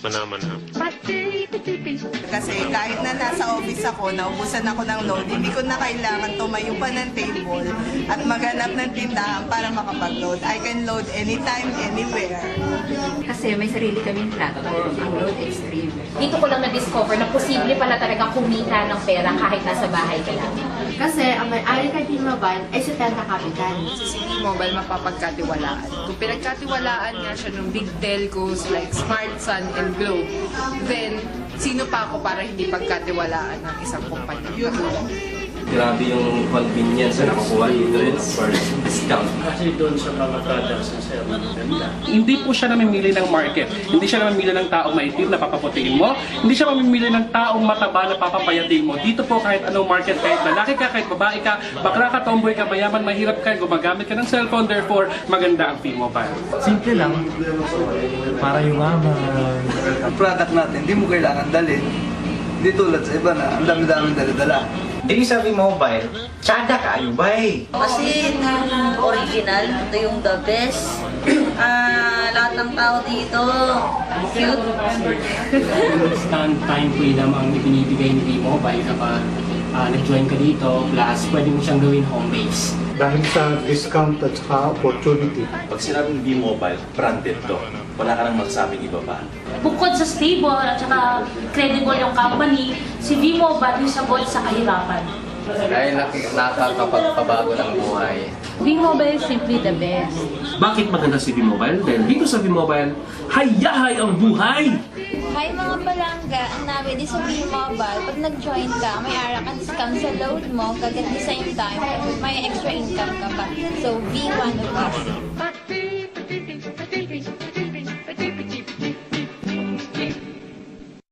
Mana-mana. Kasi kahit na nasa office ako, naubusan ako ng load, hindi ko na kailangan tumayo pa ng table at maghanap ng tindahan para makapag-load. I can load anytime, anywhere. Kasi may sarili kaming platform, ang Load Extreme. Dito ko lang na-discover na posible pala talaga kumita ng pera kahit nasa bahay ka lang. Kasi ang may-ari kay T-Mobile ay si Tenta Capital. Sa T-Mobile mapapagkatiwalaan. Kung pinagkatiwalaan nga siya ng big telcos like Smart, Sun, and Globe, then sino pa ako para hindi pagkatiwalaan ng isang kumpanya? Grabe yung convenience na nakukuha dito rin for discount. Kasi doon sa mga products na sir, maganda. Hindi po siya namimili ng market. Hindi siya namimili ng taong maitim na papaputiin mo. Hindi siya mamimili ng taong mataba na papapayatin mo. Dito po kahit anong market, kahit lalaki ka, kahit babae ka, bakla ka, tomboy ka, mayaman, mahirap ka, gumagamit ka ng cellphone, therefore maganda ang T-Mobile. Simple lang. Para yumaman. Ang product natin, hindi mo kailangan dalhin. Hindi tulad sa iba na ang dami-daming dala-dala. Dili sa T-Mobile, tsada kayo bay. Kasi original, ito yung the best. Lahat ng tao dito, cute. Instant time freedom ang ibinibigay ni T-Mobile kapag nag-join ka dito, plus pwede mo siyang gawin home base. Dahil sa discount at saka opportunity. Pag sinabing V-Mobile, branded to. Wala ka nang magsasabing iba pa. Bukod sa stable at saka credible yung company, si V-Mobile yung sagot sa kahirapan. Dahil nakakapagpabago ng buhay. V-Mobile is simply the best. Bakit maganda si V-Mobile? Dahil dito sa V-Mobile, hayahay ang buhay! Hi mga palangga, ang namin din sa V-Mobile, pag nag-join ka, may ara kang discount sa load mo, kagat the same time, may extra income ka pa. So, V1 of us.